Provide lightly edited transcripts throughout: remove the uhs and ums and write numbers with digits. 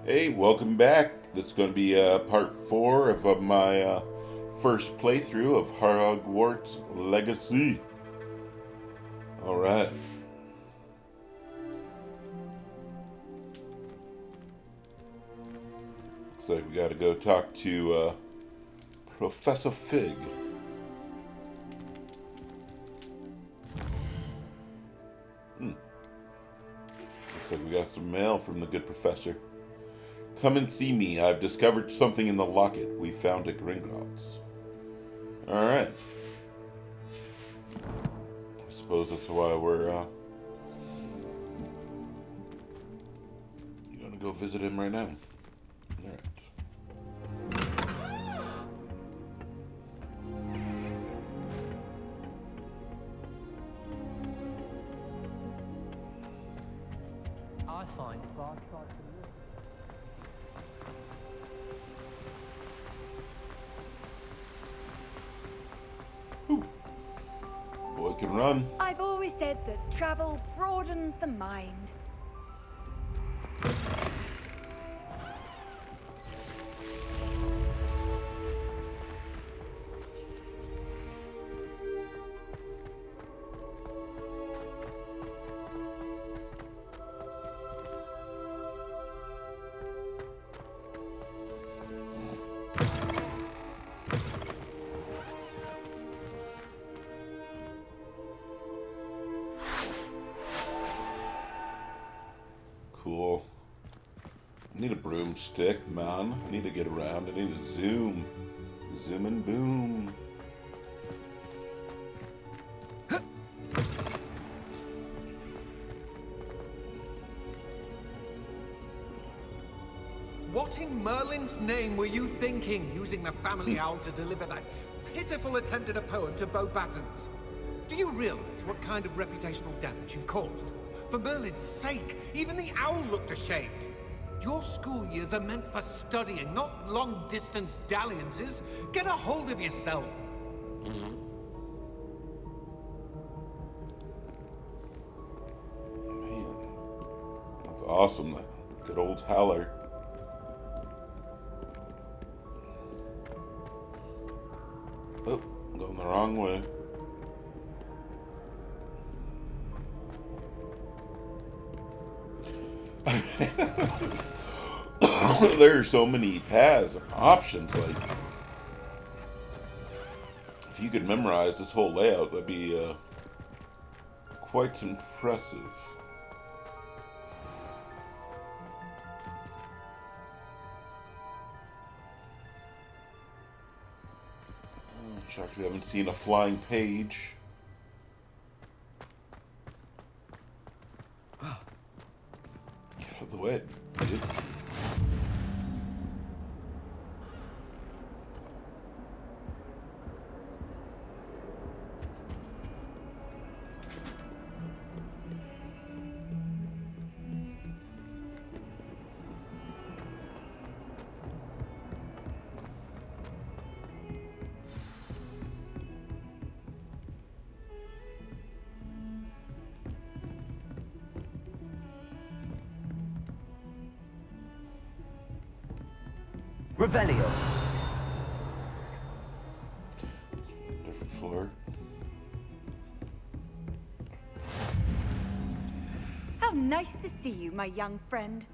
Hey, welcome back. This is going to be part 4 of my first playthrough of Hogwarts Legacy. Alright. Looks like we got to go talk to Professor Fig. Looks like we got some mail from the good professor. Come and see me. I've discovered something in the locket we found at Gringotts. Alright. I suppose that's why we're gonna go visit him right now. Alright. I find far try to live. Whew. Boy can run. I've always said that travel broadens the mind. Cool. I need a broomstick, man. I need to get around. I need to zoom. Zoom and boom. What in Merlin's name were you thinking, using the family owl to deliver that pitiful attempt at a poem to Beauxbatons? Do you realize what kind of reputational damage you've caused? For Merlin's sake, even the owl looked ashamed. Your school years are meant for studying, not long-distance dalliances. Get a hold of yourself. Man, that's awesome. That good old Haller. Oh, going the wrong way. There are so many paths and options. Like, if you could memorize this whole layout, that'd be quite impressive. I'm shocked we haven't seen a flying page. Get out of the way, dude. Revelio. Different floor. How nice to see you, my young friend.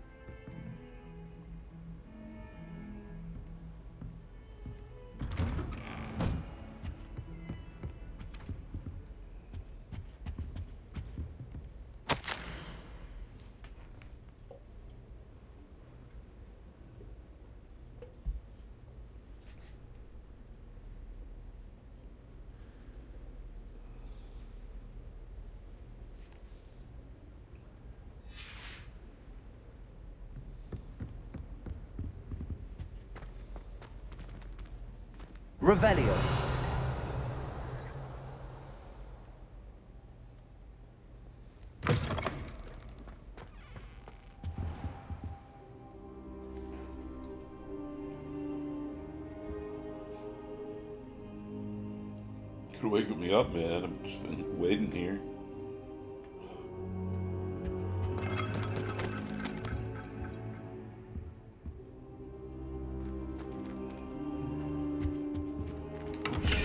Revelio. Could wake me up, man. I've just been waiting here.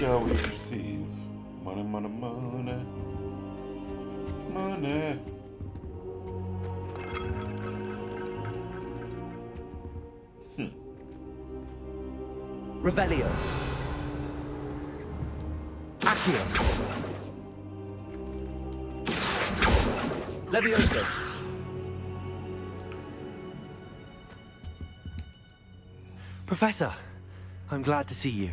shall we receive? Money, money, money. Money. Revelio. Accio. Levioso. Professor, I'm glad to see you.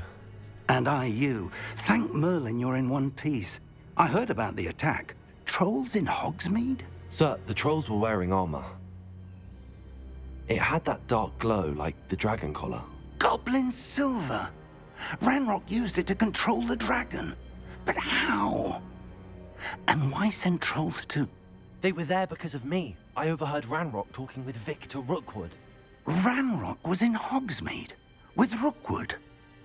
And I you. Thank Merlin you're in one piece. I heard about the attack. Trolls in Hogsmeade? Sir, the trolls were wearing armor. It had that dark glow like the dragon collar. Goblin silver. Ranrock used it to control the dragon. But how? And why send trolls to... They were there because of me. I overheard Ranrock talking with Victor Rookwood. Ranrock was in Hogsmeade? With Rookwood?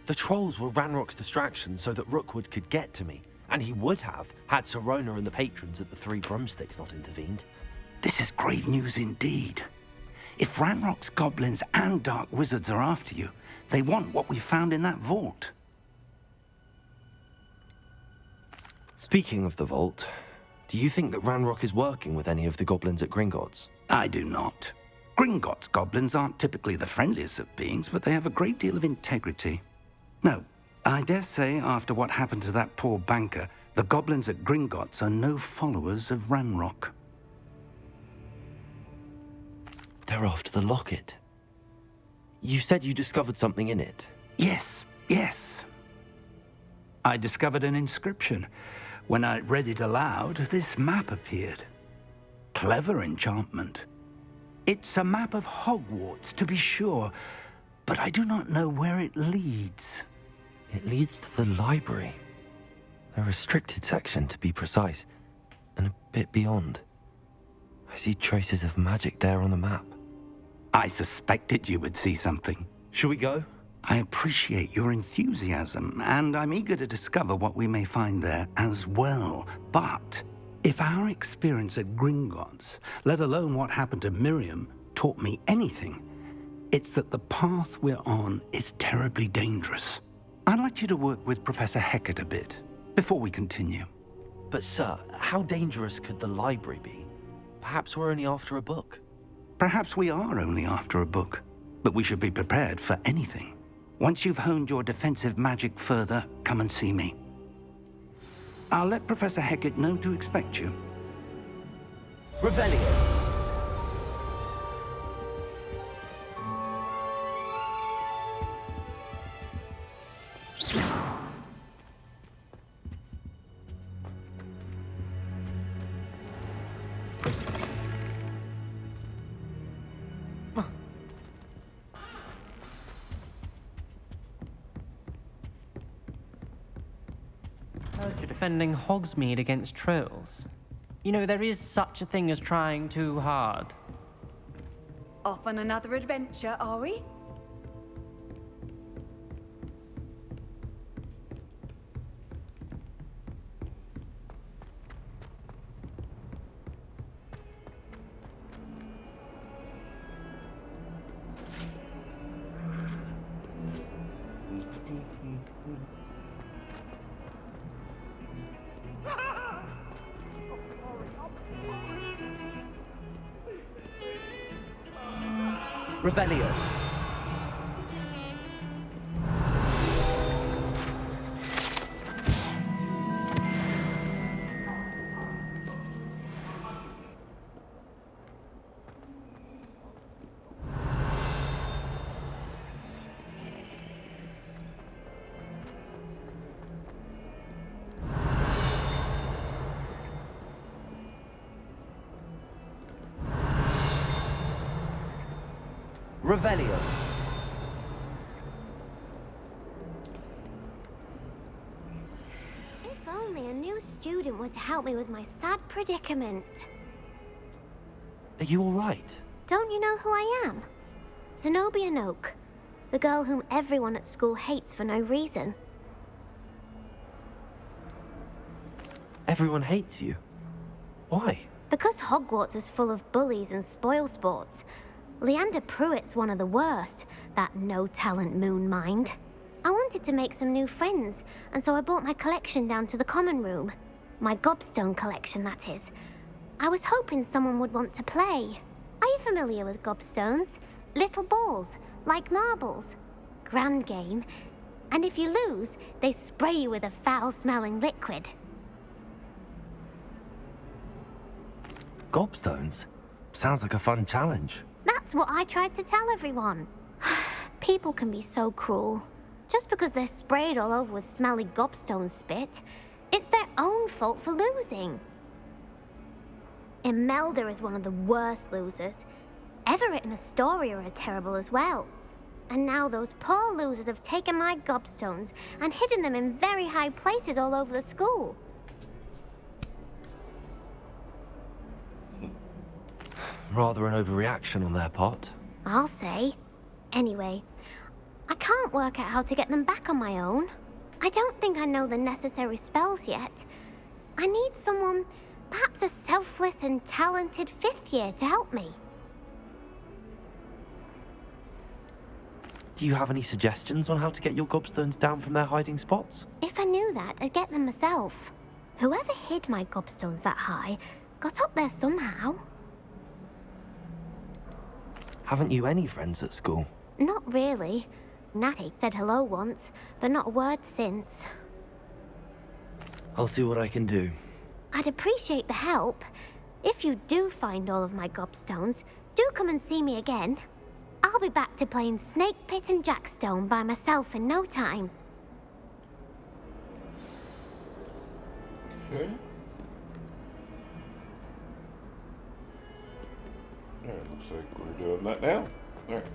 The trolls were Ranrock's distraction so that Rookwood could get to me. And he would have, had Sirona and the patrons at the Three Broomsticks not intervened. This is grave news indeed. If Ranrock's goblins and dark wizards are after you, they want what we found in that vault. Speaking of the vault, do you think that Ranrock is working with any of the goblins at Gringotts? I do not. Gringotts goblins aren't typically the friendliest of beings, but they have a great deal of integrity. No, I dare say after what happened to that poor banker, the goblins at Gringotts are no followers of Ranrock. They're after the locket. You said you discovered something in it. Yes. I discovered an inscription. When I read it aloud, this map appeared. Clever enchantment. It's a map of Hogwarts, to be sure, but I do not know where it leads. It leads to the library. A restricted section, to be precise, and a bit beyond. I see traces of magic there on the map. I suspected you would see something. Shall we go? I appreciate your enthusiasm, and I'm eager to discover what we may find there as well. But if our experience at Gringotts, let alone what happened to Miriam, taught me anything, it's that the path we're on is terribly dangerous. I'd like you to work with Professor Hecat a bit before we continue. But sir, how dangerous could the library be? Perhaps we're only after a book. Perhaps we are only after a book, but we should be prepared for anything. Once you've honed your defensive magic further, come and see me. I'll let Professor Hecat know to expect you. Revelio. Heard you're defending Hogsmeade against trolls. You know, there is such a thing as trying too hard. Off on another adventure, are we? Revelio. Revelio. If only a new student were to help me with my sad predicament. Are you all right? Don't you know who I am? Zenobia Noak, the girl whom everyone at school hates for no reason. Everyone hates you. Why? Because Hogwarts is full of bullies and spoilsports. Leander Pruitt's one of the worst, that no-talent moon mind. I wanted to make some new friends, and so I brought my collection down to the common room. My gobstone collection, that is. I was hoping someone would want to play. Are you familiar with gobstones? Little balls, like marbles. Grand game. And if you lose, they spray you with a foul-smelling liquid. Gobstones? Sounds like a fun challenge. That's what I tried to tell everyone. People can be so cruel. Just because they're sprayed all over with smelly gobstone spit, it's their own fault for losing. Imelda is one of the worst losers. Everett and Astoria are terrible as well. And now those poor losers have taken my gobstones and hidden them in very high places all over the school. Rather an overreaction on their part. I'll say. Anyway, I can't work out how to get them back on my own. I don't think I know the necessary spells yet. I need someone, perhaps a selfless and talented 5th year to help me. Do you have any suggestions on how to get your gobstones down from their hiding spots? If I knew that, I'd get them myself. Whoever hid my gobstones that high got up there somehow. Haven't you any friends at school? Not really. Natty said hello once, but not a word since. I'll see what I can do. I'd appreciate the help. If you do find all of my gobstones, do come and see me again. I'll be back to playing Snake Pit and Jackstone by myself in no time. Okay. Alright, looks like we're doing that now. Alright.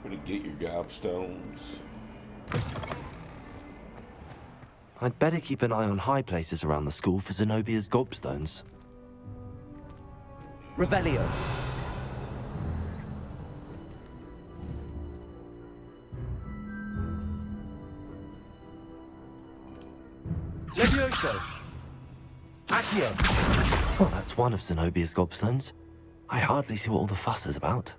Gonna get your gobstones. I'd better keep an eye on high places around the school for Zenobia's gobstones. Revelio. Levioso. Accio. Well, that's one of Zenobia's gobstones. I hardly see what all the fuss is about.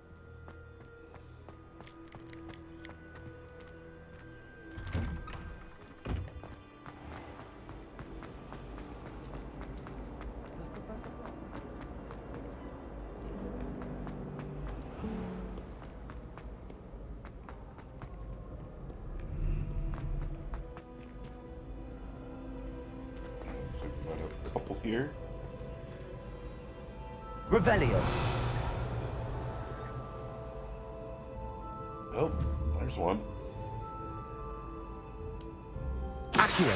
Might have a couple here. Revelio. Oh, there's one. Accio.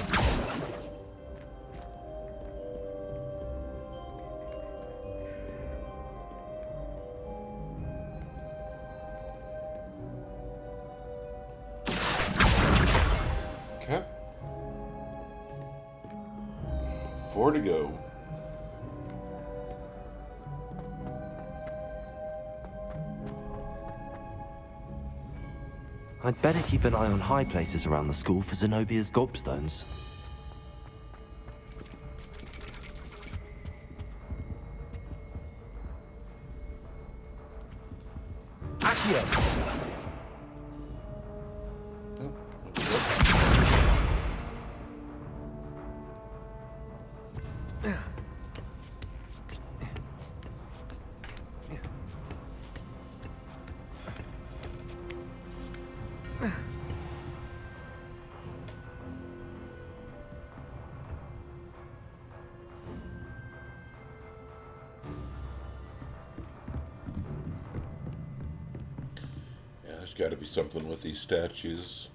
Okay. 4 to go. I'd better keep an eye on high places around the school for Zenobia's gobstones. Accio. Oh, that's good. Yeah, there's got to be something with these statues.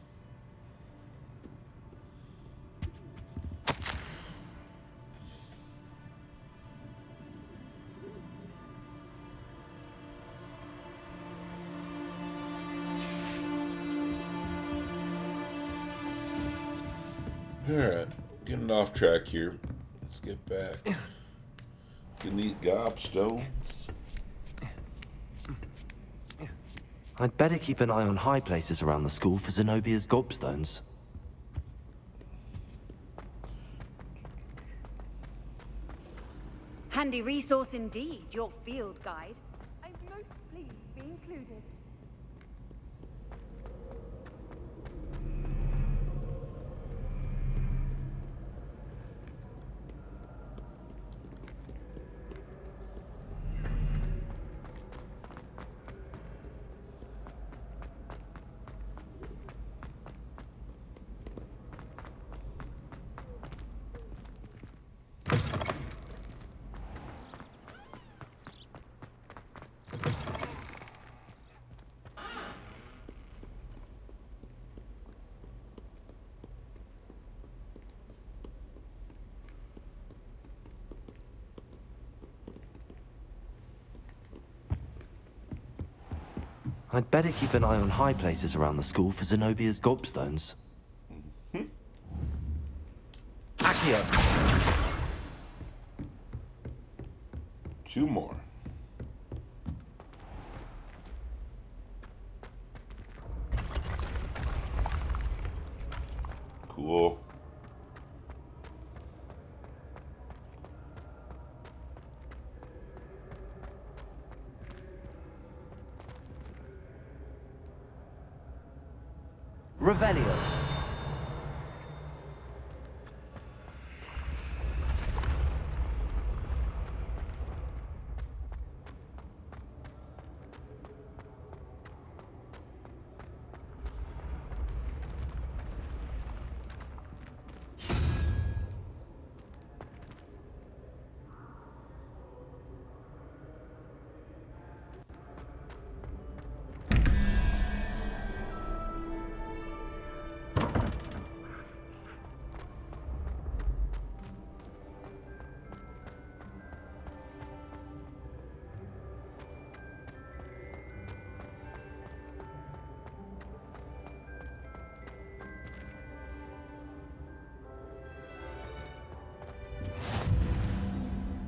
Alright, getting off track here. Let's get back. Getting these gobstones. I'd better keep an eye on high places around the school for Zenobia's gobstones. Handy resource indeed, your field guide. I'm most pleased to be included. I'd better keep an eye on high places around the school for Zenobia's gobstones. Accio. 2 more. Cool. Revelio.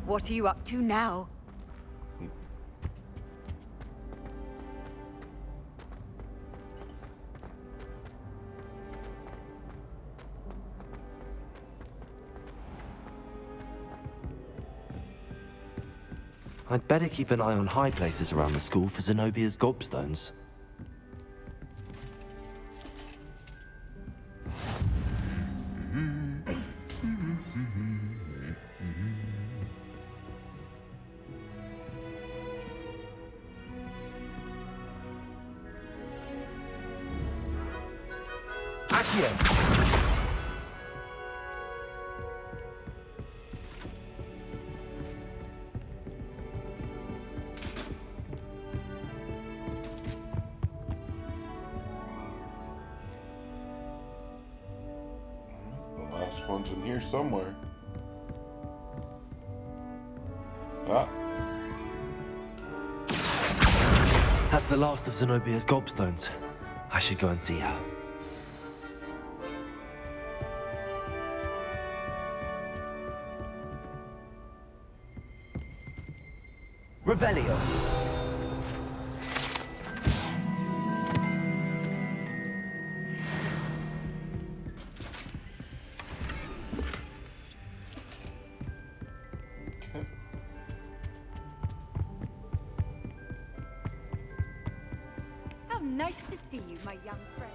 What are you up to now? I'd better keep an eye on high places around the school for Zenobia's gobstones. Accio. The last one's in here somewhere. Ah, That's the last of Zenobia's gobstones. I should go and see her. Revelio. okay. How nice to see you, my young friend.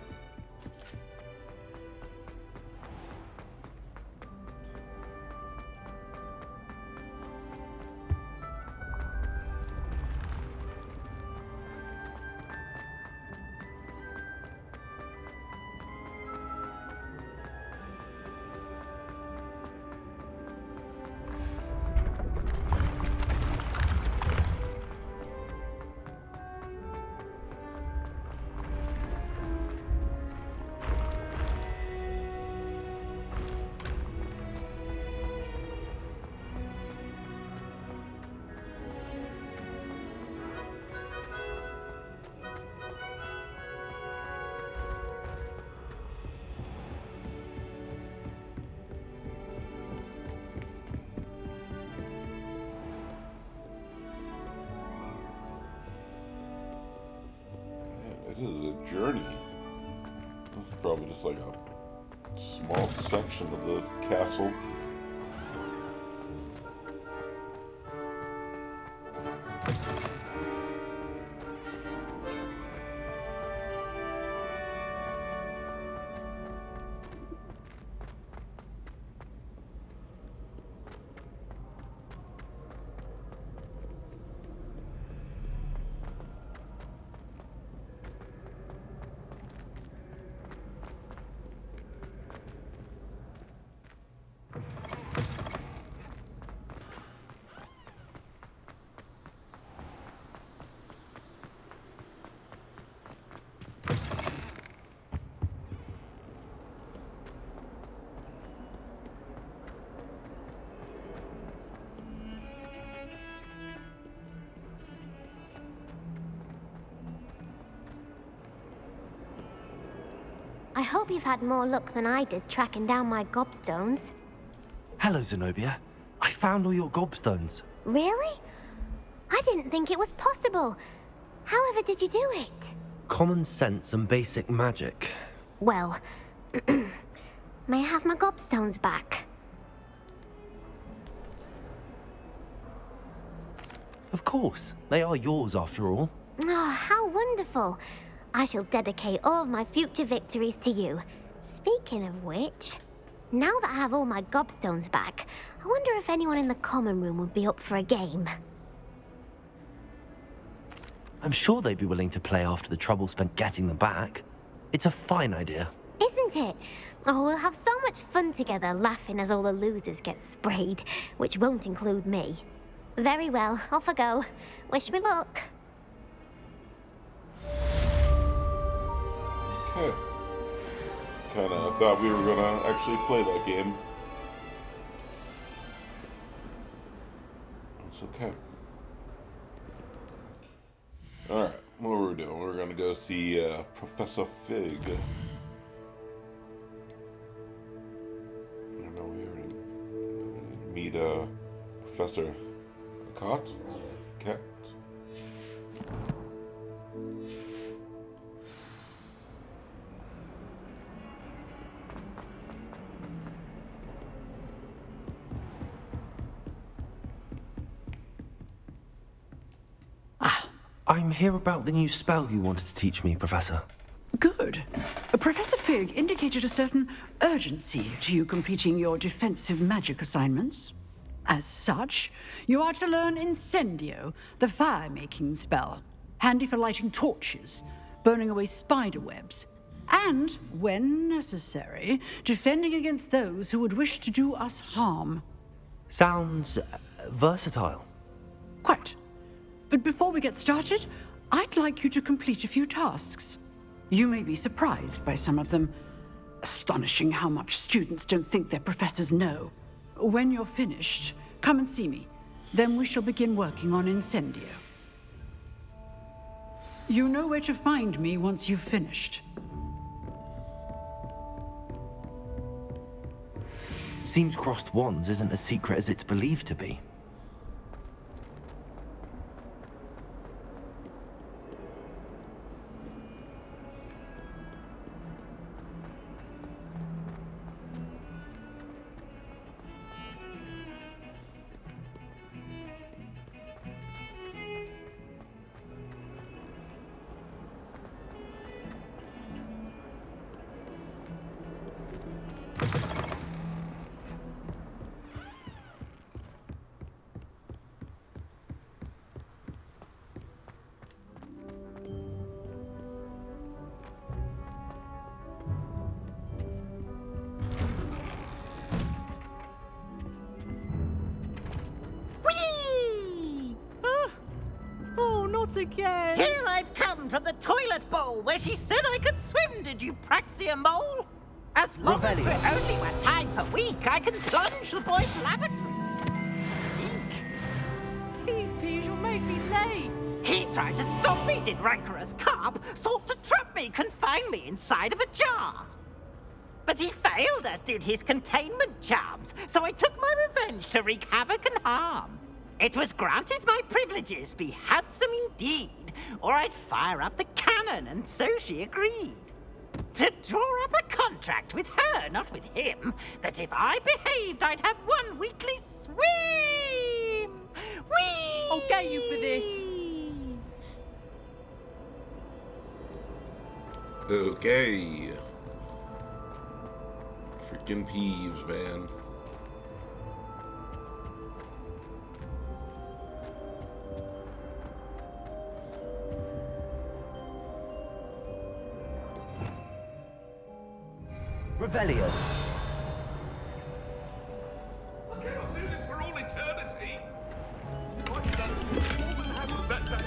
It is a journey. This is probably just like a small section of the castle. I hope you've had more luck than I did tracking down my gobstones. Hello, Zenobia. I found all your gobstones. Really? I didn't think it was possible. However did you do it? Common sense and basic magic. Well, may I have my gobstones back? Of course. They are yours after all. Oh, how wonderful. I shall dedicate all of my future victories to you. Speaking of which, now that I have all my gobstones back, I wonder if anyone in the common room would be up for a game. I'm sure they'd be willing to play after the trouble spent getting them back. It's a fine idea. Isn't it? Oh, we'll have so much fun together laughing as all the losers get sprayed, which won't include me. Very well, off I go. Wish me luck. Okay. Kinda thought we were gonna actually play that game. It's okay. Alright, what are we doing? We're gonna go see Professor Fig. I know we already meet Professor Cat? I'm here about the new spell you wanted to teach me, Professor. Good. Professor Fig indicated a certain urgency to you completing your defensive magic assignments. As such, you are to learn Incendio, the fire-making spell, handy for lighting torches, burning away spider webs, and, when necessary, defending against those who would wish to do us harm. Sounds versatile. Quite. But before we get started, I'd like you to complete a few tasks. You may be surprised by some of them. Astonishing how much students don't think their professors know. When you're finished, come and see me. Then we shall begin working on Incendio. You know where to find me once you've finished. Seems crossed wands isn't as secret as it's believed to be. Again. Here I've come from the toilet bowl where she said I could swim, did you praxia mole? As long as for only 1 time per week, I can plunge the boy's lavatory. Please, you'll make me late. He tried to stop me, did rancorous carp, sought to trap me, confine me inside of a jar. But he failed, as did his containment charms, so I took my revenge to wreak havoc and harm. It was granted my privileges be handsome indeed, or I'd fire up the cannon, and so she agreed. To draw up a contract with her, not with him, that if I behaved, I'd have 1 weekly swim! Whee! I'll get you for this. Okay. Freaking peeves, man. Revelio. I cannot do this for all eternity. If I could have more than half of that back.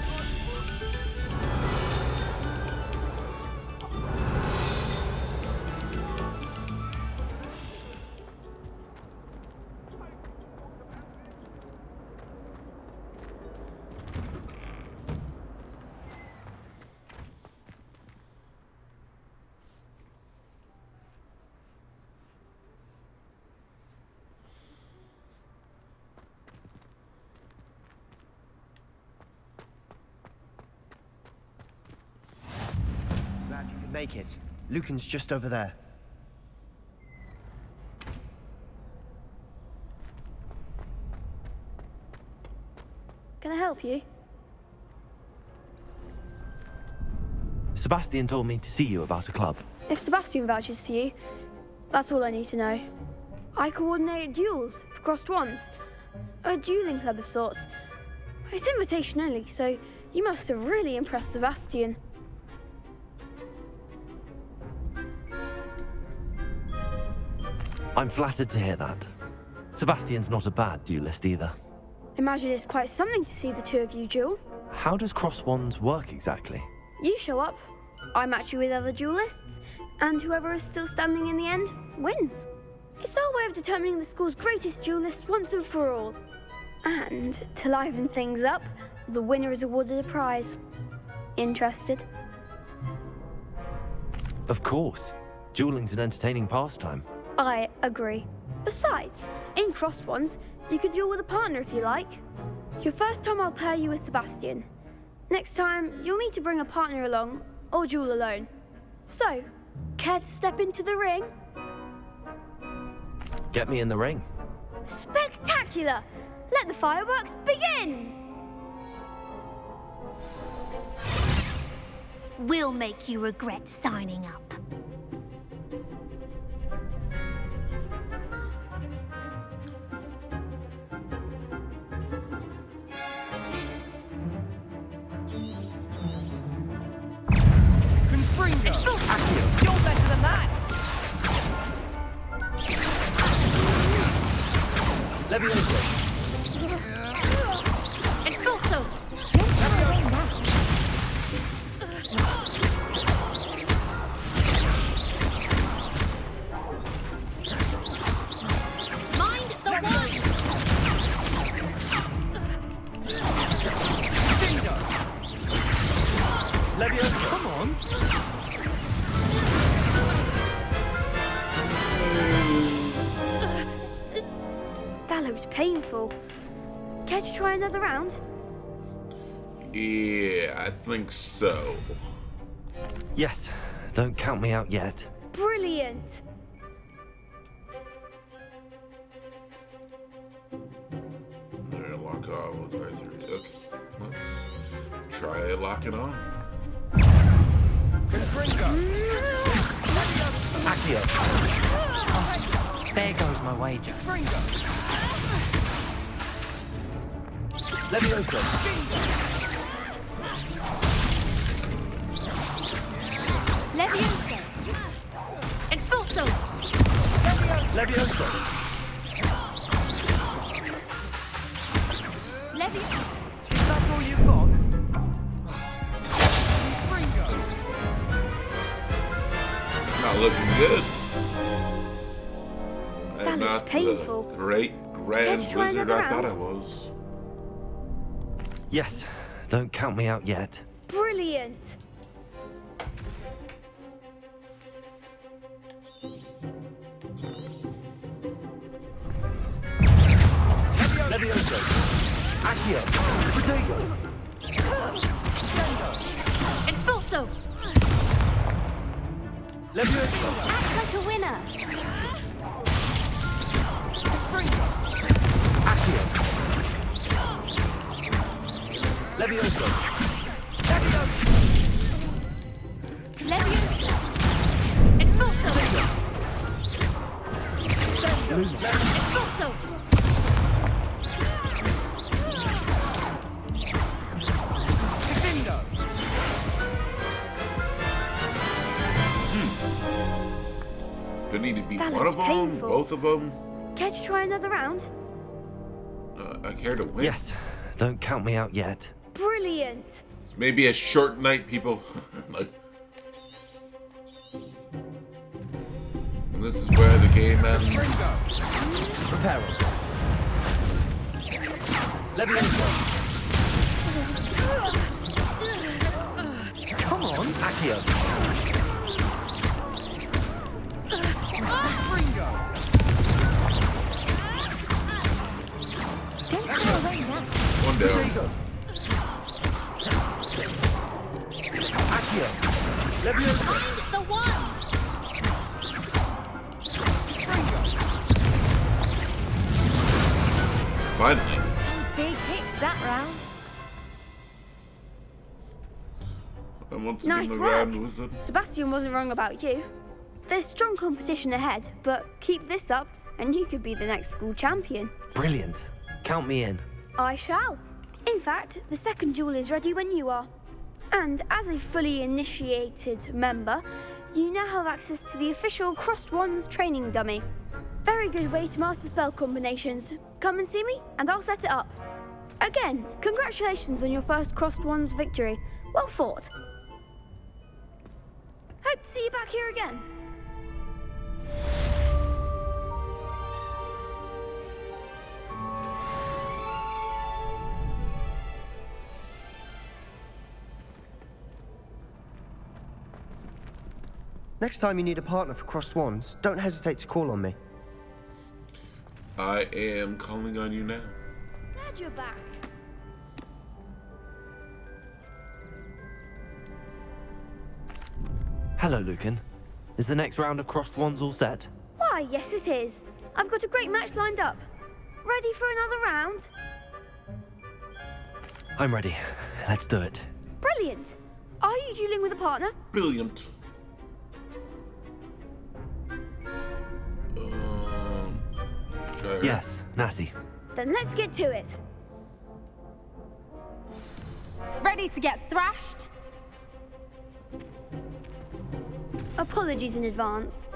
make it. Lucan's just over there. Can I help you? Sebastian told me to see you about a club. If Sebastian vouches for you, that's all I need to know. I coordinate duels for crossed wands. A dueling club of sorts. It's invitation only, so you must have really impressed Sebastian. I'm flattered to hear that. Sebastian's not a bad duelist either. Imagine it's quite something to see the two of you duel. How does cross wands work exactly? You show up, I match you with other duelists, and whoever is still standing in the end wins. It's our way of determining the school's greatest duelist once and for all. And to liven things up, the winner is awarded a prize. Interested? Of course. Dueling's an entertaining pastime. I agree. Besides, in crossed ones, you can duel with a partner if you like. Your first time I'll pair you with Sebastian. Next time, you'll need to bring a partner along, or duel alone. So, care to step into the ring? Get me in the ring. Spectacular! Let the fireworks begin! We'll make you regret signing up. Accio. You're better than that! Levioso. Expulso! Mind the wine! Levioso. Come on. That looks painful. Care to try another round? Yeah, I think so. Yes, don't count me out yet. Brilliant! There, lock on with R3. Okay, let's try locking on. Accio. There goes my wager. Levioso. Leviosa! Expulso! Levioso. Leviosa! That's all you've got? Not looking good. That I'm looks not painful. the great grand Can't you try wizard another I thought I round? was. Yes, don't count me out yet. Brilliant! Levioso. Accio. Protego. Expulso! Levioso. Act like a winner! Accio. Levioso. Leviosa! Expulso! Expulso! Do I need to beat That one looks of them? painful. Both of them? Care to try another round? I care to win. Yes, don't count me out yet. Brilliant! It's maybe a short night, people. Like, and this is where the game ends. Prepare. Levioso. Come on. Accio. One down. Accio. Levioso. And once Nice again, the work. round was a... Sebastian wasn't wrong about you. There's strong competition ahead, but keep this up and you could be the next school champion. Brilliant. Count me in. I shall. In fact, the second duel is ready when you are. And as a fully initiated member, you now have access to the official Crossed Wands training dummy. Very good way to master spell combinations. Come and see me, and I'll set it up. Again, congratulations on your first Crossed Wands victory. Well fought. Hope to see you back here again. Next time you need a partner for Crossed Wands, don't hesitate to call on me. I am calling on you now. Glad you're back. Hello, Lucan. Is the next round of Crossed Wands all set? Why, yes it is. I've got a great match lined up. Ready for another round? I'm ready. Let's do it. Brilliant. Are you dueling with a partner? Brilliant. Yes, Natty. Then let's get to it. Ready to get thrashed? Apologies in advance.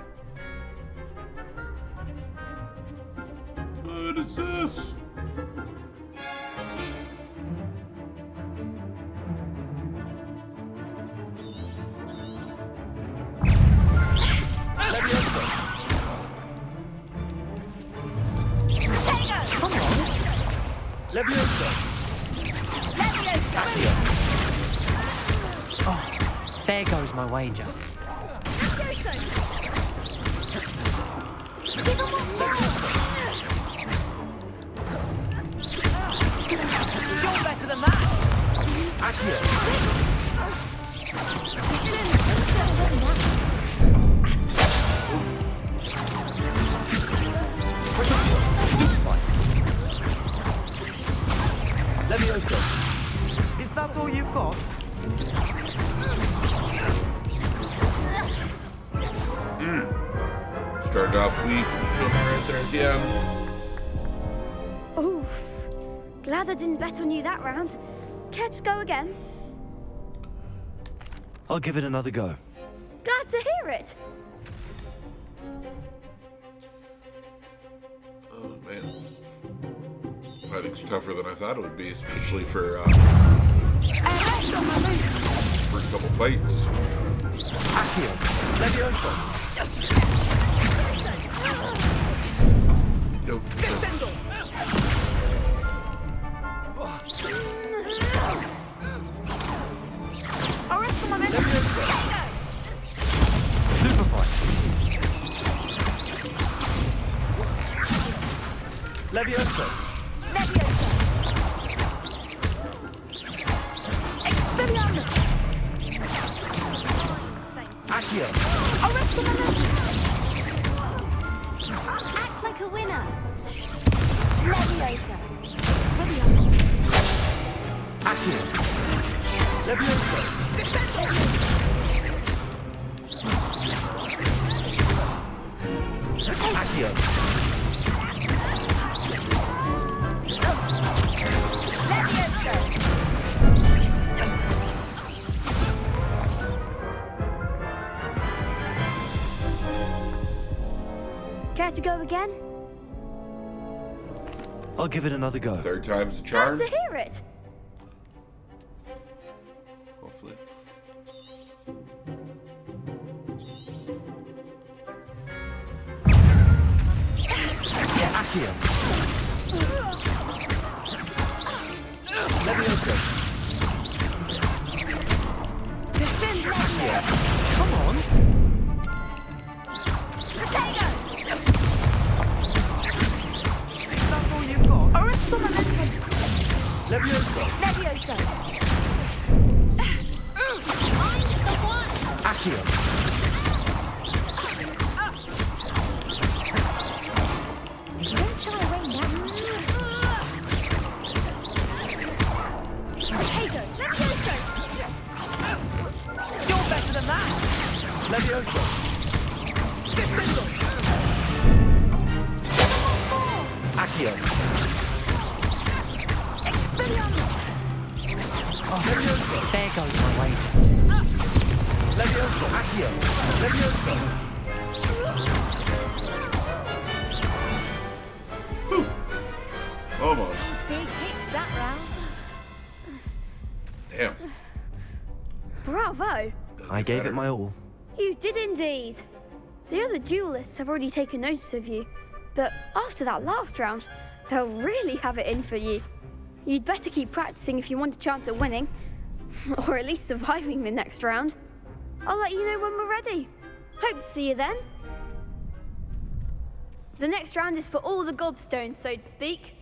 What is this? Leviosa! Oh, there goes my wager. You're better than that! Leviosa! Is that all you've got? Started off sweet, right there at the end. Oof. Glad I didn't bet on you that round. Care to go again? I'll give it another go. Glad to hear it. Oh man, fighting's tougher than I thought it would be, especially for first couple fights. Accio! Leviosa! Nope. Super fight! Leviosa! Expelliarmus! Accio! Act like a winner. Leviosa! Accio! Leviosa! Accio! Care to go again? I'll give it another go. Third time's the Glad charm. to hear it. Hopefully. Accio! Leviosa! Come on! Is that all you've got? Leviosa! Accio! Don't shy away Leviosa. Descendo. Accio. Expelliarmus. Leviosa. There goes my way. Leviosa. Accio. Leviosa. Almost. Big hits that round. Damn. Bravo! I gave it my all. You did indeed. The other duelists have already taken notice of you, but after that last round, they'll really have it in for you. You'd better keep practicing if you want a chance at winning, or at least surviving the next round. I'll let you know when we're ready. Hope to see you then. The next round is for all the gobstones, so to speak.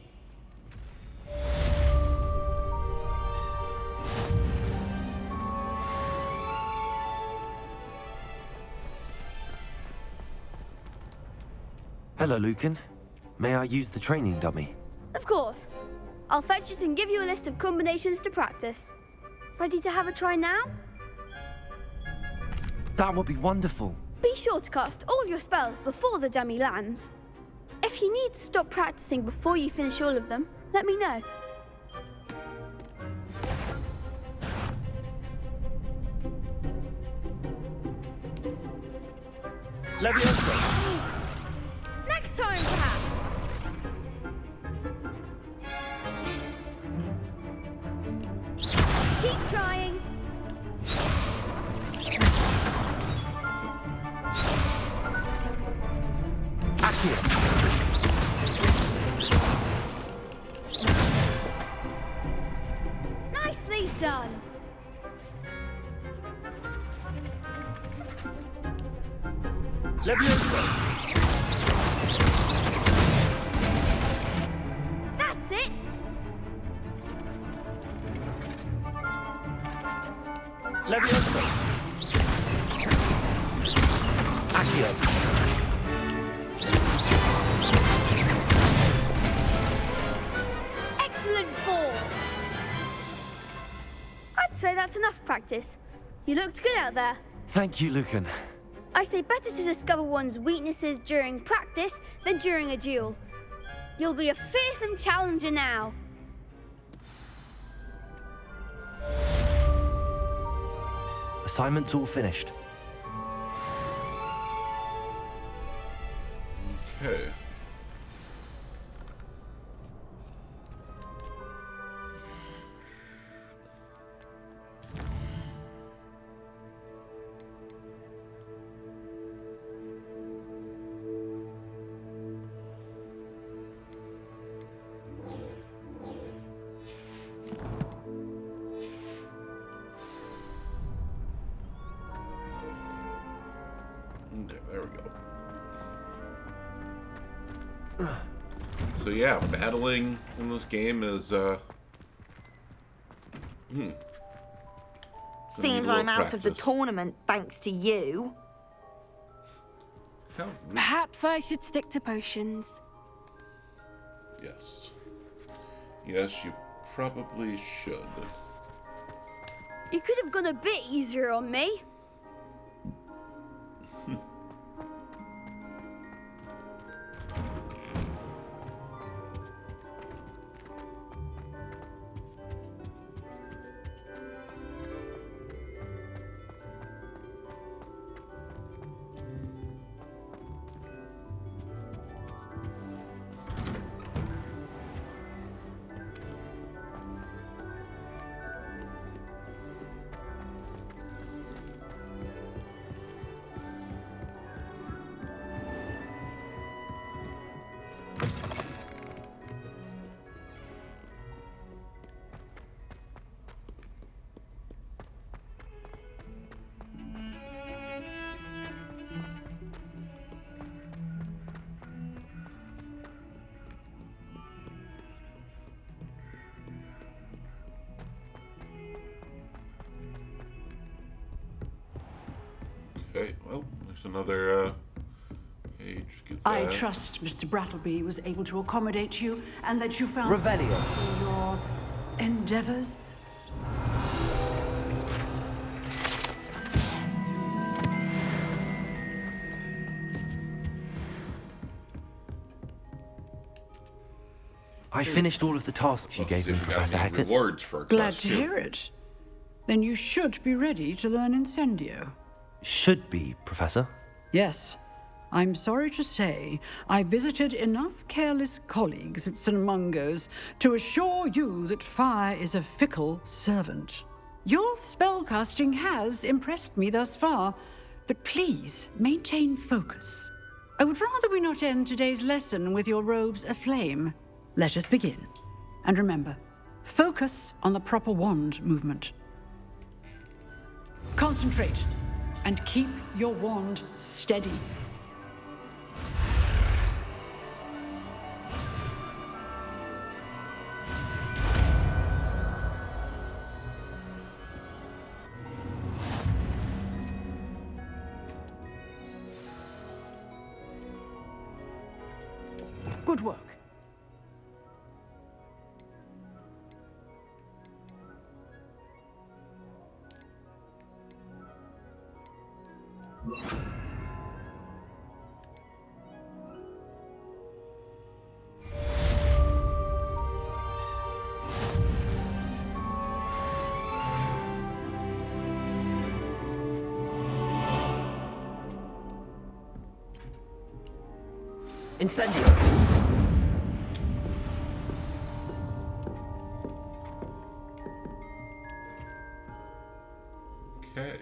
Hello, Lucan. May I use the training dummy? Of course. I'll fetch it and give you a list of combinations to practice. Ready to have a try now? That would be wonderful. Be sure to cast all your spells before the dummy lands. If you need to stop practicing before you finish all of them, let me know. Leviosa. Next time, perhaps. Keep trying. Accio. Nicely done. Leviosa. That's it. Leviosa. Accio. Excellent fall. I'd say that's enough practice. You looked good out there. Thank you, Lucan. I say better to discover one's weaknesses during practice than during a duel. You'll be a fearsome challenger now. Assignment's all finished. Okay. Okay, there we go. So yeah, battling in this game is Seems I'm out of the tournament thanks to you. Perhaps I should stick to potions. Yes. Yes, you probably should. You could have gone a bit easier on me. Okay, well, there's another page. Get I that. trust Mr. Brattleby was able to accommodate you and that you found Revelio. in your endeavors. I finished all of the tasks you gave me, See if we got Professor any Hackett. rewards for our Glad quest, to too. hear it. Then you should be ready to learn Incendio. Should be, Professor. Yes. I'm sorry to say, I visited enough careless colleagues at St. Mungo's to assure you that fire is a fickle servant. Your spellcasting has impressed me thus far, but please maintain focus. I would rather we not end today's lesson with your robes aflame. Let us begin. And remember, focus on the proper wand movement. Concentrate and keep your wand steady. Good work. Incendio. Okay.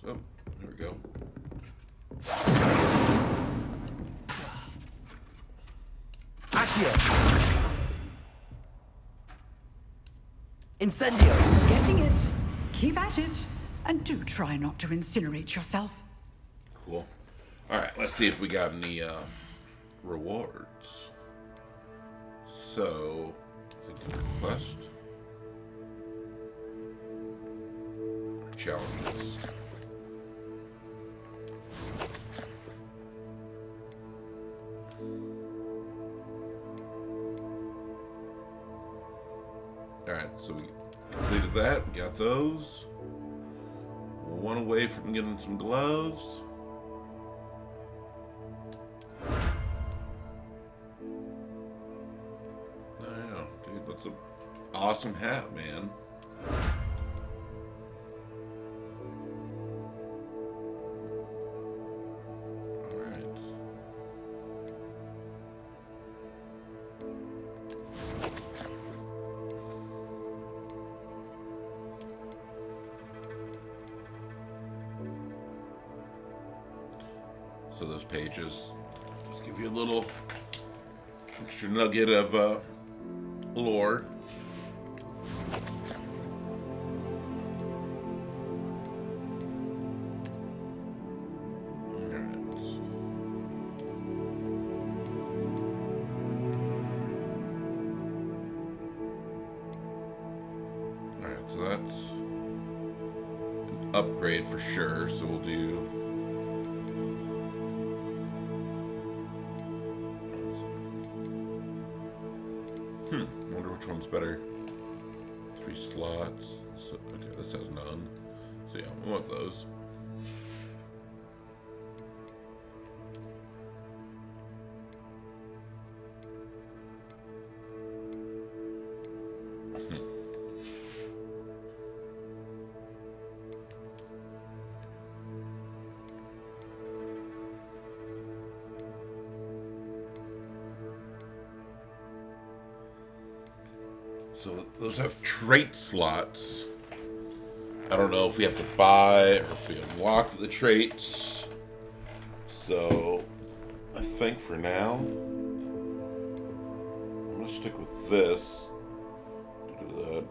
Oh, there we go. Accio. Incendio. Getting it. Keep at it. And do try not to incinerate yourself. Cool. Alright, let's see if we got any rewards. So, I think the quest. Or challenges. Alright, so we completed that. We got those. One away from getting some gloves. Yeah, dude, that's an awesome hat, man. Alright. So those pages just give you a little extra nugget of lore. Alright, so that's an upgrade for sure, so we'll do wonder which one's better. 3 slots. So, okay, this has none. So yeah, we want those. So those have trait slots. I don't know if we have to buy or if we unlock the traits. So I think for now, I'm gonna stick with this to do that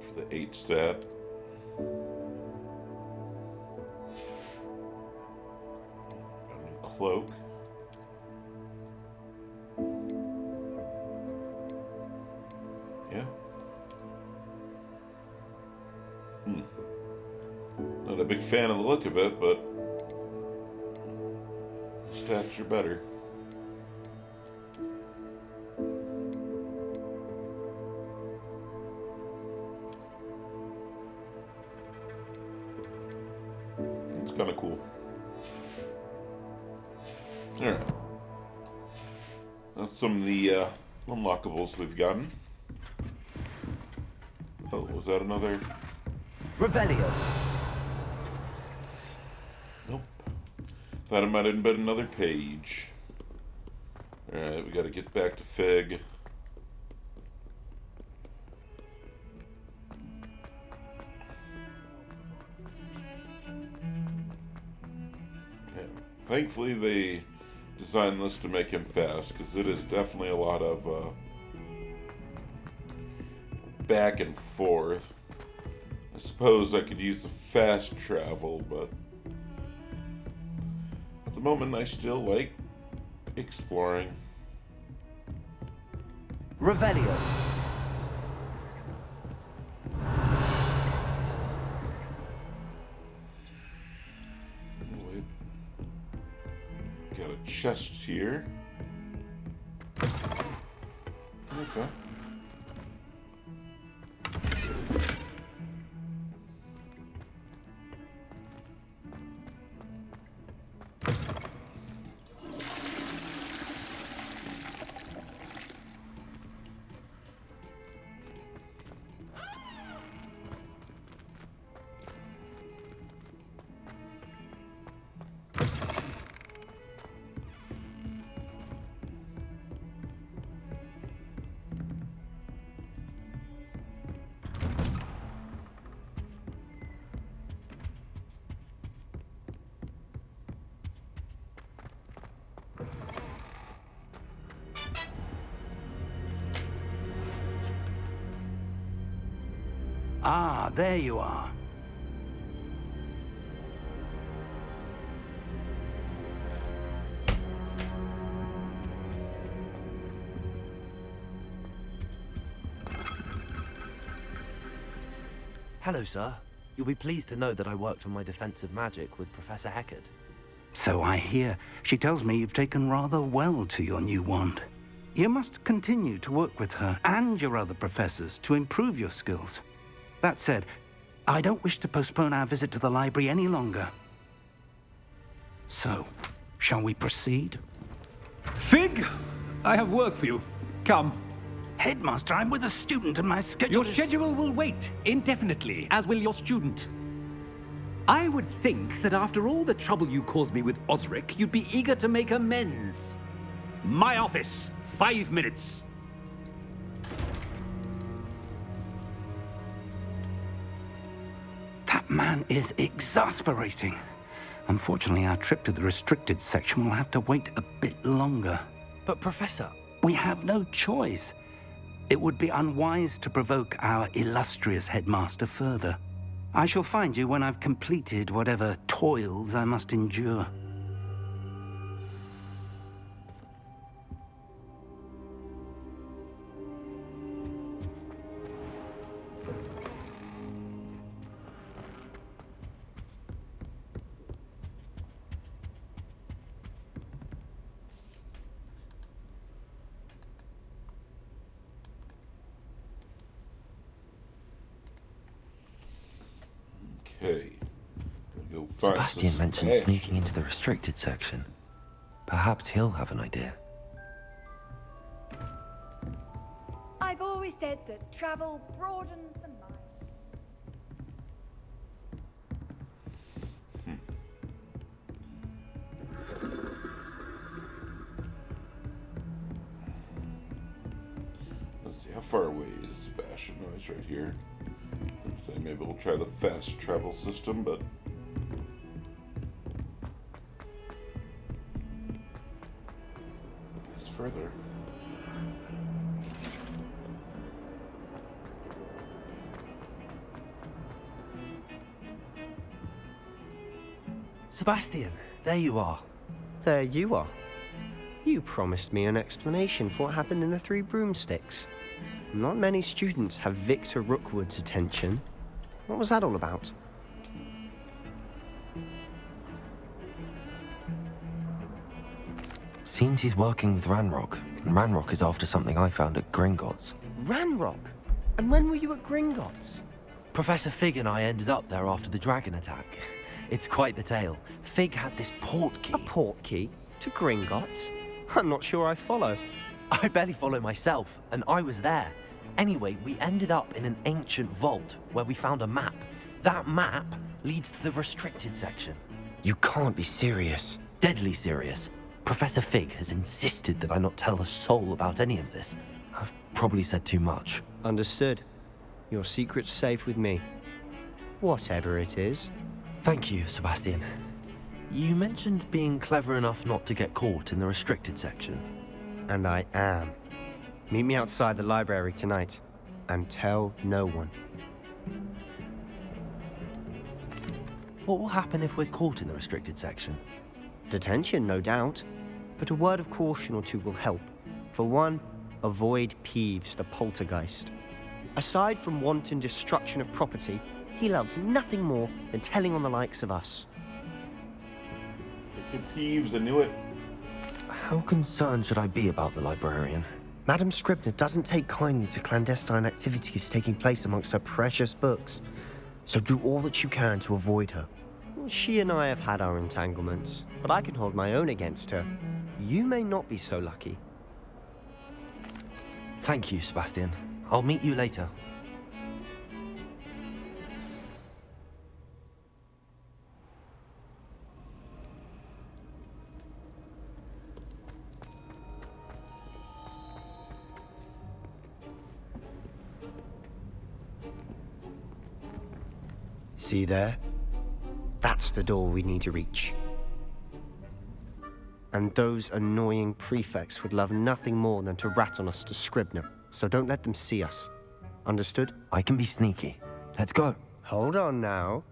for the 8 stat. Got a new cloak. Yeah. Not a big fan of the look of it, but stats are better. It's kind of cool. Alright. That's some of the unlockables we've gotten. Oh, was that another? Revelio. Nope. Thought it might have been another page. Alright, we gotta get back to Fig. Yeah. Thankfully they designed this to make him fast, because it is definitely a lot of back and forth. I suppose I could use the fast travel, but at the moment I still like exploring. Revelio. Wait. Got a chest here. Okay. Ah, there you are. Hello, sir. You'll be pleased to know that I worked on my defensive magic with Professor Heckard. So I hear. She tells me you've taken rather well to your new wand. You must continue to work with her and your other professors to improve your skills. That said, I don't wish to postpone our visit to the library any longer. So, shall we proceed? Fig, I have work for you. Come. Headmaster, I'm with a student and my schedule Your schedule will wait indefinitely, as will your student. I would think that after all the trouble you caused me with Osric, you'd be eager to make amends. My office, 5 minutes. That man is exasperating. Unfortunately, our trip to the restricted section will have to wait a bit longer. But, Professor... We have no choice. It would be unwise to provoke our illustrious headmaster further. I shall find you when I've completed whatever toils I must endure. Okay. Go find Sebastian mentioned Sebastian. sneaking into the restricted section. Perhaps he'll have an idea. I've always said that travel broadens the mind. Let's see, how far away is Sebastian? Oh, he's right here. So maybe we'll try the fast travel system, but it's further. Sebastian, there you are. There you are. You promised me an explanation for what happened in the Three Broomsticks. Not many students have Victor Rookwood's attention. What was that all about? Seems he's working with Ranrock, and Ranrock is after something I found at Gringotts. Ranrock? And when were you at Gringotts? Professor Fig and I ended up there after the dragon attack. It's quite the tale. Fig had this port key. A port key? To Gringotts? I'm not sure I follow. I barely follow myself, and I was there. Anyway, we ended up in an ancient vault where we found a map. That map leads to the restricted section. You can't be serious. Deadly serious. Professor Fig has insisted that I not tell a soul about any of this. I've probably said too much. Understood. Your secret's safe with me. Whatever it is. Thank you, Sebastian. You mentioned being clever enough not to get caught in the restricted section. And I am. Meet me outside the library tonight, and tell no one. What will happen if we're caught in the restricted section? Detention, no doubt. But a word of caution or two will help. For one, avoid Peeves, the poltergeist. Aside from wanton destruction of property, he loves nothing more than telling on the likes of us. Freaking Peeves, I knew it. How concerned should I be about the librarian? Madame Scribner doesn't take kindly to clandestine activities taking place amongst her precious books. So do all that you can to avoid her. She and I have had our entanglements, but I can hold my own against her. You may not be so lucky. Thank you, Sebastian. I'll meet you later. See there? That's the door we need to reach. And those annoying prefects would love nothing more than to rat on us to Scribner, so don't let them see us. Understood? I can be sneaky. Let's go. Hold on now.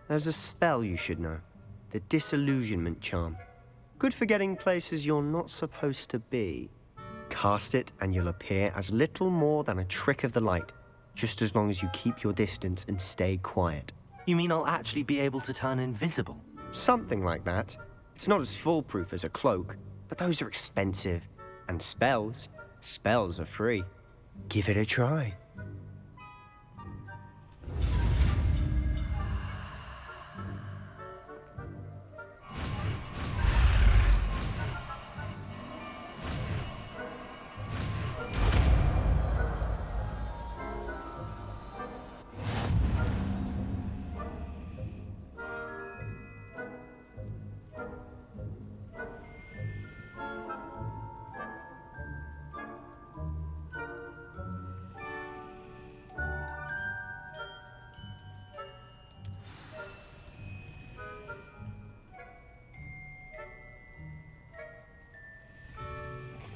There's a spell you should know. The Disillusionment Charm. Good for getting places you're not supposed to be. Cast it and you'll appear as little more than a trick of the light, just as long as you keep your distance and stay quiet. You mean I'll actually be able to turn invisible? Something like that. It's not as foolproof as a cloak, but those are expensive. And spells are free. Give it a try.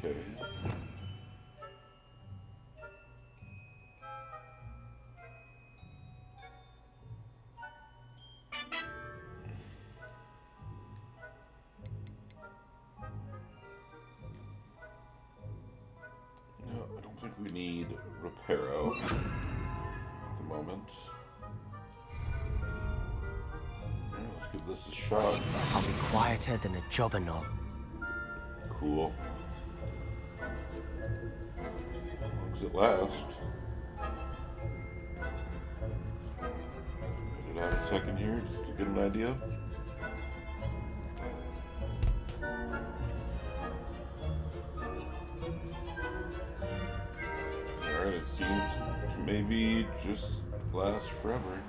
Okay. No, I don't think we need Reparo at the moment. Yeah, let's give this a shot. I'll be quieter than a jobberknoll. Cool. As long as it lasts. Wait it out a second here just to get an idea. Alright, it seems to maybe just last forever.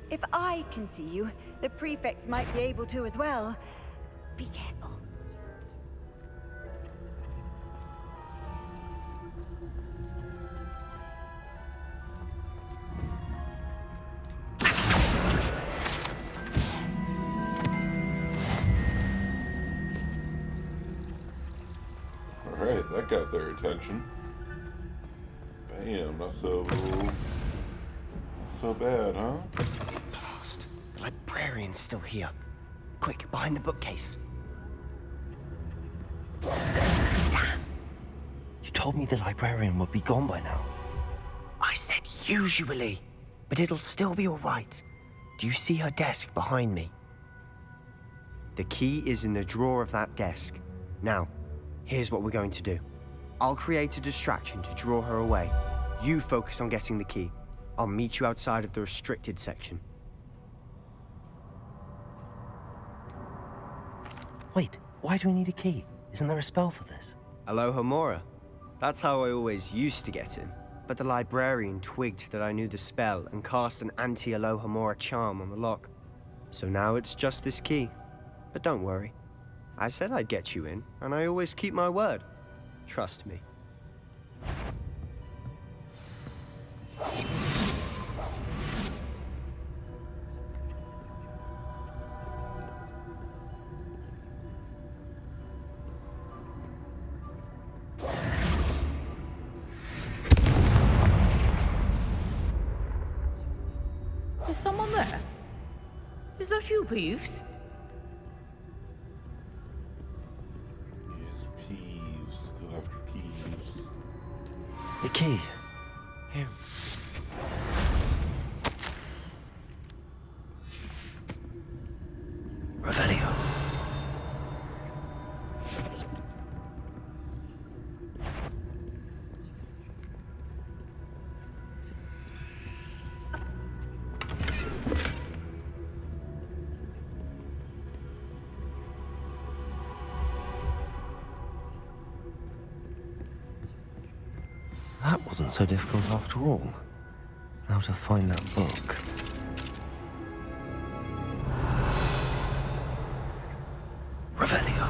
If I can see you, the prefects might be able to as well. Be careful. Alright, that got their attention. Bam, not so bad, huh? Blast. The librarian's still here. Quick, behind the bookcase. You told me the librarian would be gone by now. I said usually, but it'll still be all right. Do you see her desk behind me? The key is in the drawer of that desk. Now, here's what we're going to do. I'll create a distraction to draw her away. You focus on getting the key. I'll meet you outside of the restricted section. Wait, why do we need a key? Isn't there a spell for this? Alohomora. That's how I always used to get in. But the librarian twigged that I knew the spell and cast an anti-Alohomora charm on the lock. So now it's just this key. But don't worry. I said I'd get you in, and I always keep my word. Trust me. Is someone there? Is that you, Peeves? Yes, Peeves. Go after Peeves. The key. Here. Revelio. That wasn't so difficult after all. Now to find that book. Revelio.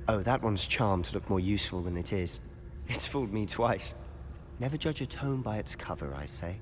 Oh, that one's charmed to look more useful than it is. It's fooled me twice. Never judge a tome by its cover, I say.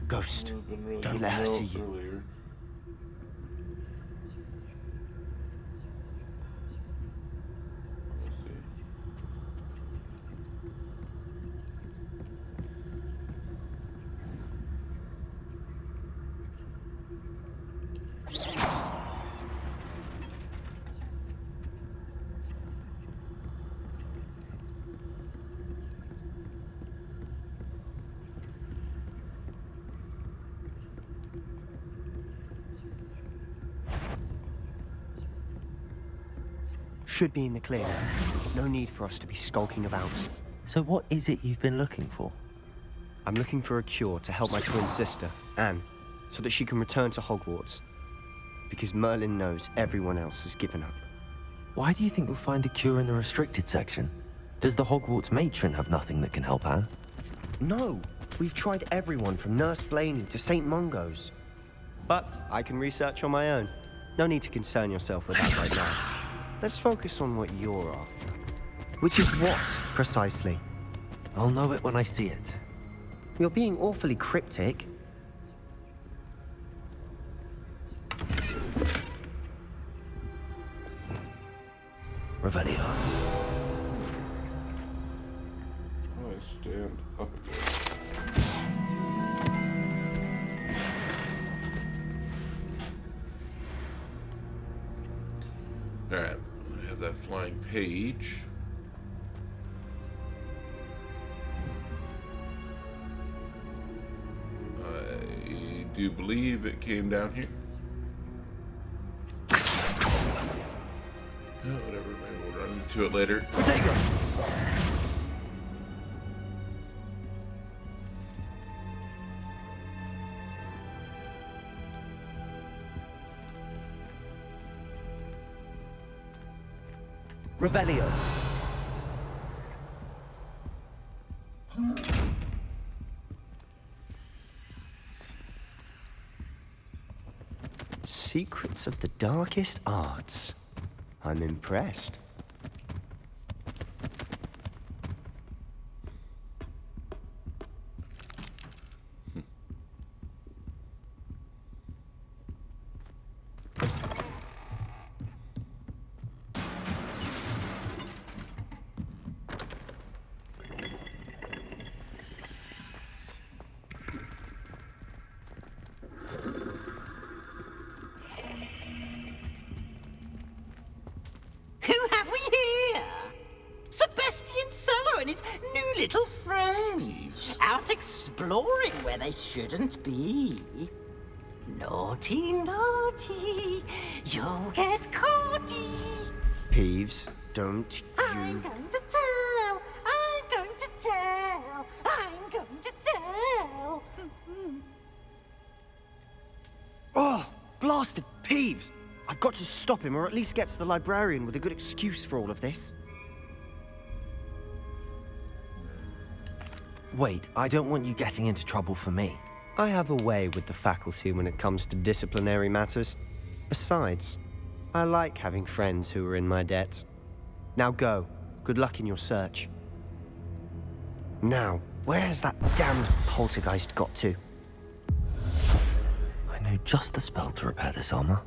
Ghost, don't let her see you. Earlier. Should be in the clear now. No need for us to be skulking about. So what is it you've been looking for? I'm looking for a cure to help my twin sister, Anne, so that she can return to Hogwarts. Because Merlin knows everyone else has given up. Why do you think you'll find a cure in the restricted section? Does the Hogwarts matron have nothing that can help Anne? No! We've tried everyone from Nurse Blaney to St. Mungo's. But I can research on my own. No need to concern yourself with that right now. Let's focus on what you're after. Which is what, precisely? I'll know it when I see it. You're being awfully cryptic. Revelio. I stand up again. Alright, I have that flying page. I do believe it came down here. Oh, whatever, maybe we'll run into it later. Revelio. Secrets of the darkest arts. I'm impressed. little friends out exploring where they shouldn't be. Naughty, naughty, you'll get caughty. Peeves, don't I'm you... going to tell, I'm going to tell, I'm going to tell. Oh, blasted Peeves! I've got to stop him, or at least get to the librarian with a good excuse for all of this. Wait, I don't want you getting into trouble for me. I have a way with the faculty when it comes to disciplinary matters. Besides, I like having friends who are in my debt. Now go. Good luck in your search. Now, where's that damned poltergeist got to? I know just the spell to repair this armor.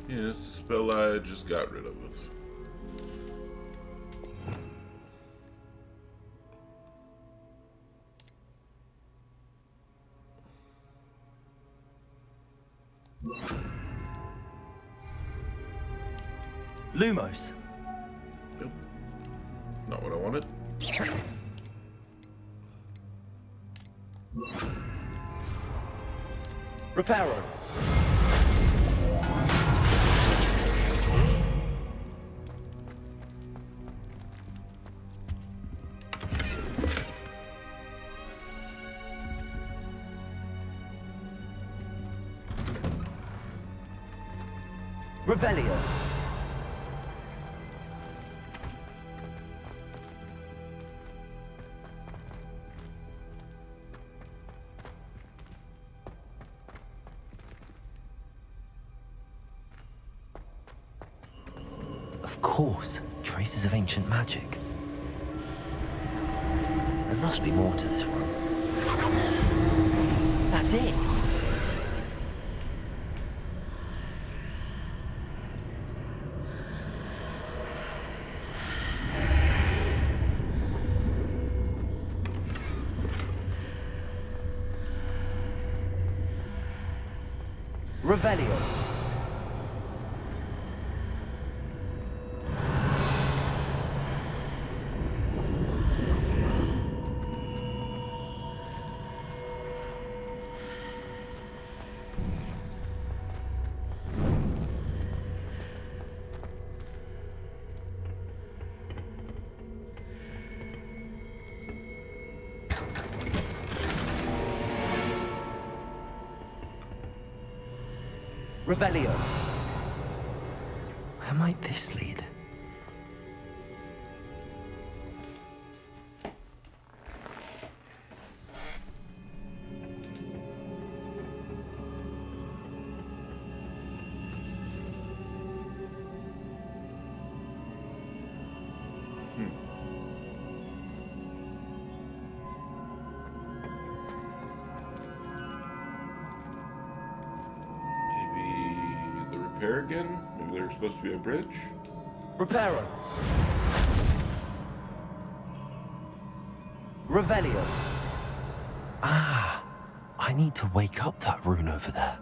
Yeah, it's the spell I just got rid of. Lumos. Nope. Not what I wanted. Reparo. Revelio. Of course, traces of ancient magic. There must be more to this one. That's it! Revelio. Revelio. Where might this lead? Again? Maybe there's supposed to be a bridge? Reparo. Revelio. Ah, I need to wake up that rune over there.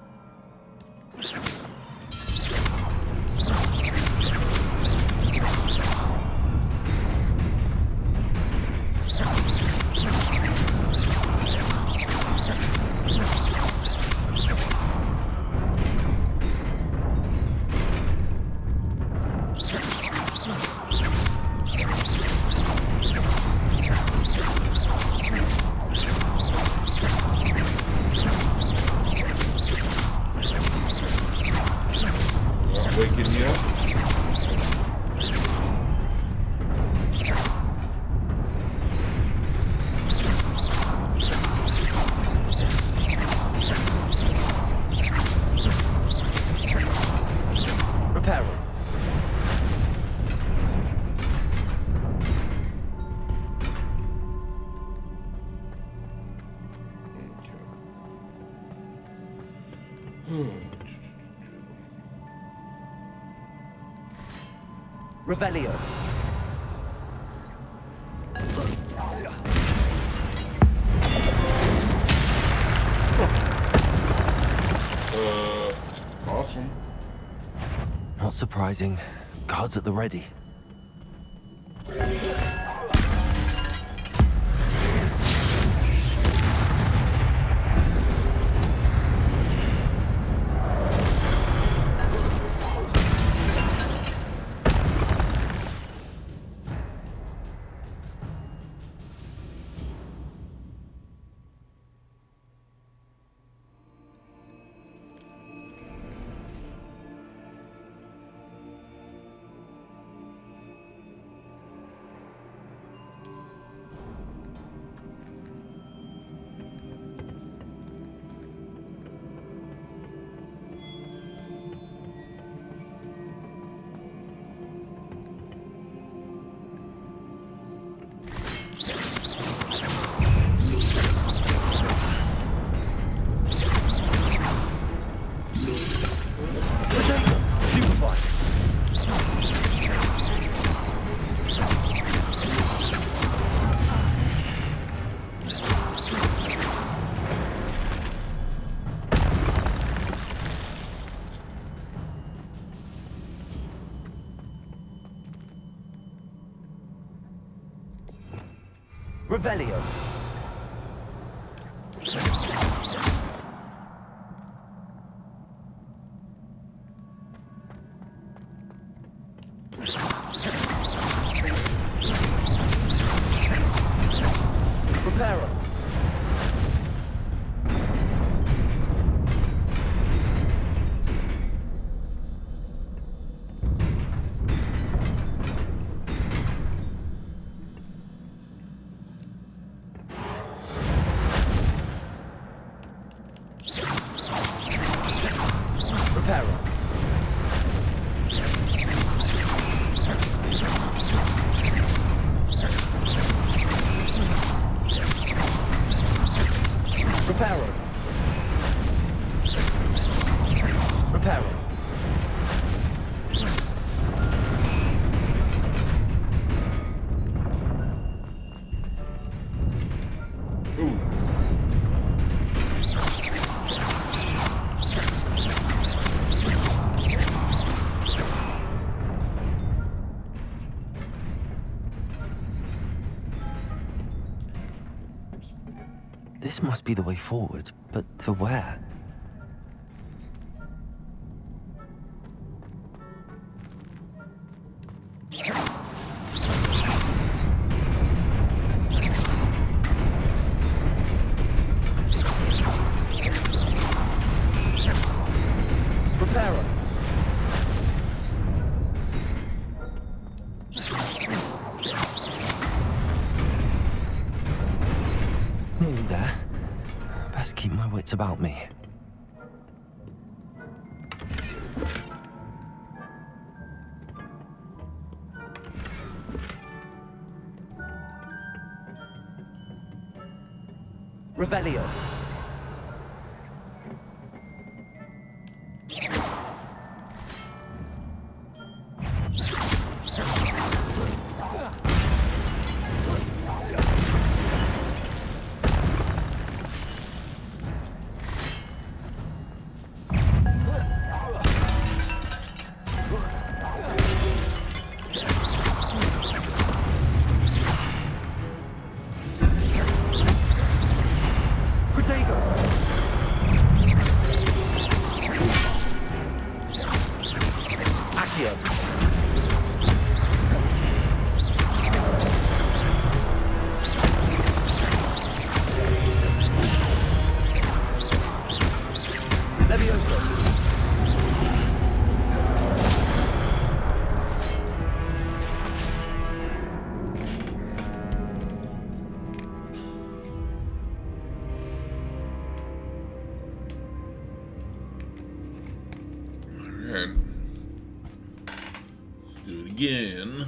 Revelio. Awesome. Not surprising. Guards at the ready. Revelio. Reparo. Reparo. Reparo. Reparo. Ooh. This must be the way forward, but to where? Reparo. Nearly there. Best keep my wits about me. Revelio. Protego! Accio. Levioso. Alright. Let's do it again.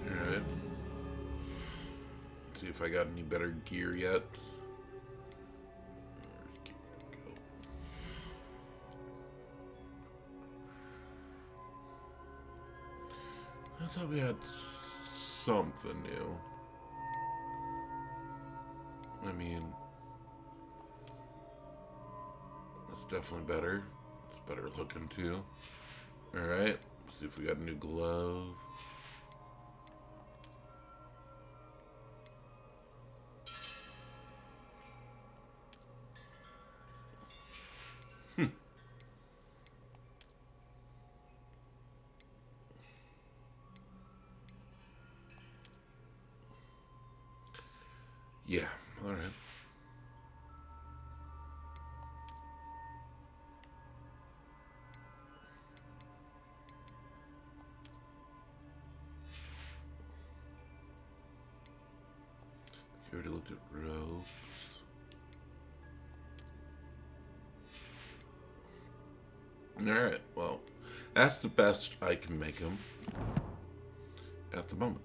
Alright. Let's see if I got any better gear yet. I thought we had something new. I mean, that's definitely better. It's better looking too. Alright, see if we got a new glove. Yeah, alright. You already looked at ropes. Alright, well, that's the best I can make them at the moment.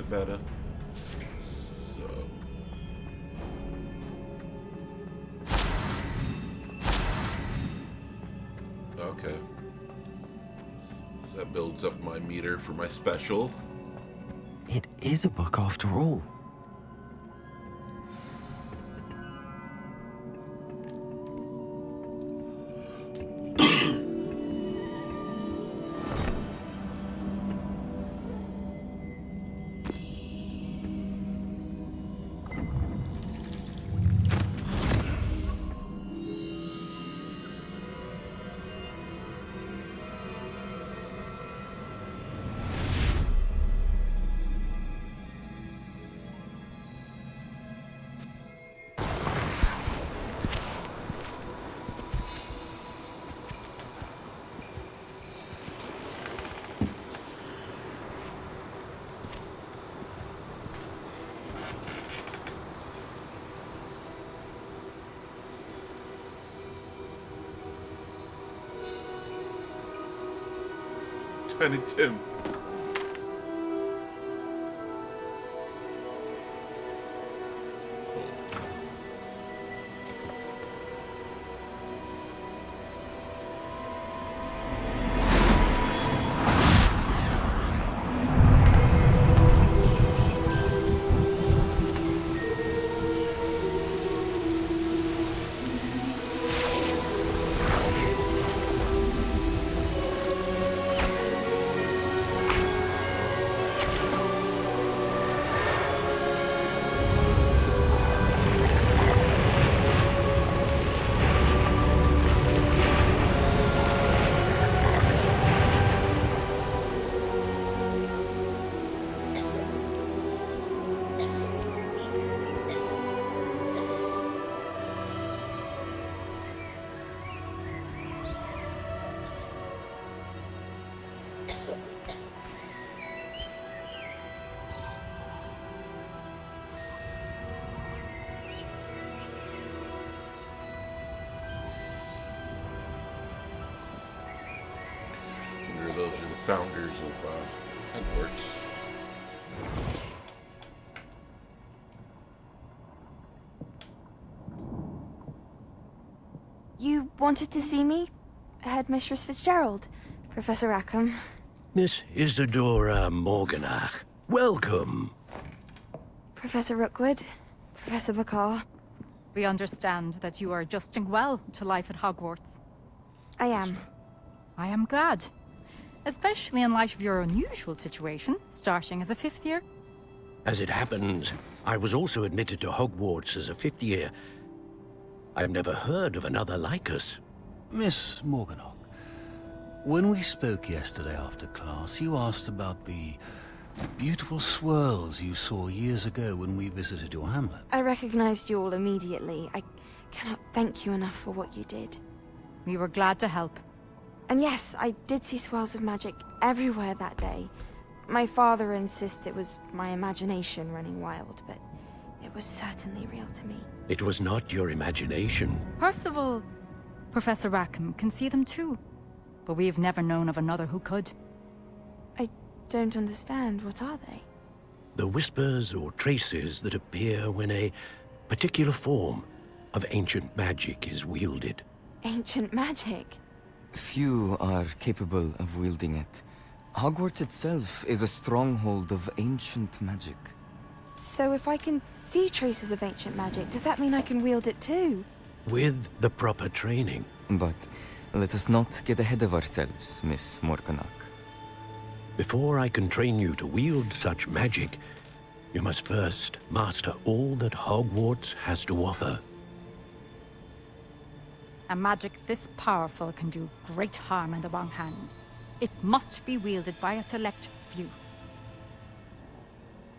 bit better. So. Okay. That builds up my meter for my special. It is a book after all. Tiny Tim. Those are the founders of Hogwarts. You wanted to see me? Headmistress Fitzgerald, Professor Rackham. Miss Isadora Morganach, welcome. Professor Rookwood, Professor Bakar. We understand that you are adjusting well to life at Hogwarts. I am. I am glad. Especially in light of your unusual situation, starting as a 5th year. As it happens, I was also admitted to Hogwarts as a 5th year. I have never heard of another like us. Miss Morganach, when we spoke yesterday after class, you asked about the beautiful swirls you saw years ago when we visited your hamlet. I recognized you all immediately. I cannot thank you enough for what you did. We were glad to help. And yes, I did see swirls of magic everywhere that day. My father insists it was my imagination running wild, but it was certainly real to me. It was not your imagination. Percival, Professor Rackham can see them too. But we have never known of another who could. I don't understand. What are they? The whispers or traces that appear when a particular form of ancient magic is wielded. Ancient magic? Few are capable of wielding it. Hogwarts itself is a stronghold of ancient magic. So if I can see traces of ancient magic, does that mean I can wield it too? With the proper training. But let us not get ahead of ourselves, Miss Morganach. Before I can train you to wield such magic, you must first master all that Hogwarts has to offer. A magic this powerful can do great harm in the wrong hands. It must be wielded by a select few.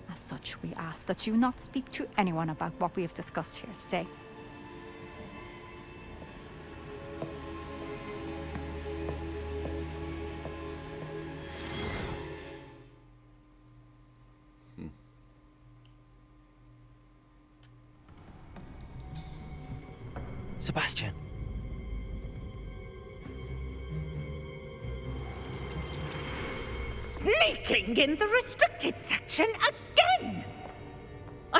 As such, we ask that you not speak to anyone about what we have discussed here today. Sebastian. Sneaking in the restricted section again!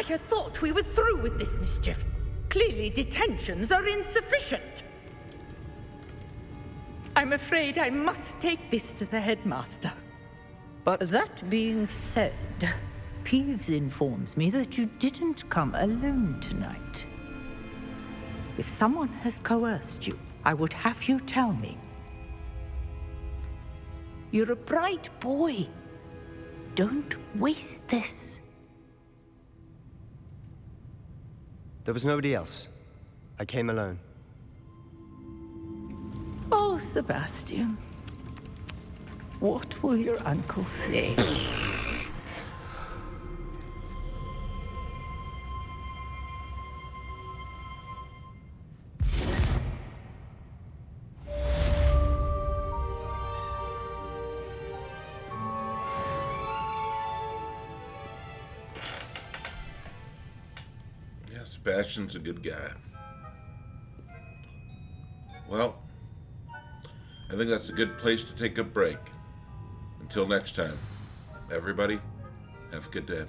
had thought we were through with this mischief. Clearly detentions are insufficient. I'm afraid I must take this to the headmaster. But that being said, Peeves informs me that you didn't come alone tonight. If someone has coerced you, I would have you tell me. You're a bright boy. Don't waste this. There was nobody else. I came alone. Oh, Sebastian. What will your uncle say? Yeah, Sebastian's a good guy. Well, I think that's a good place to take a break. Until next time, everybody, have a good day.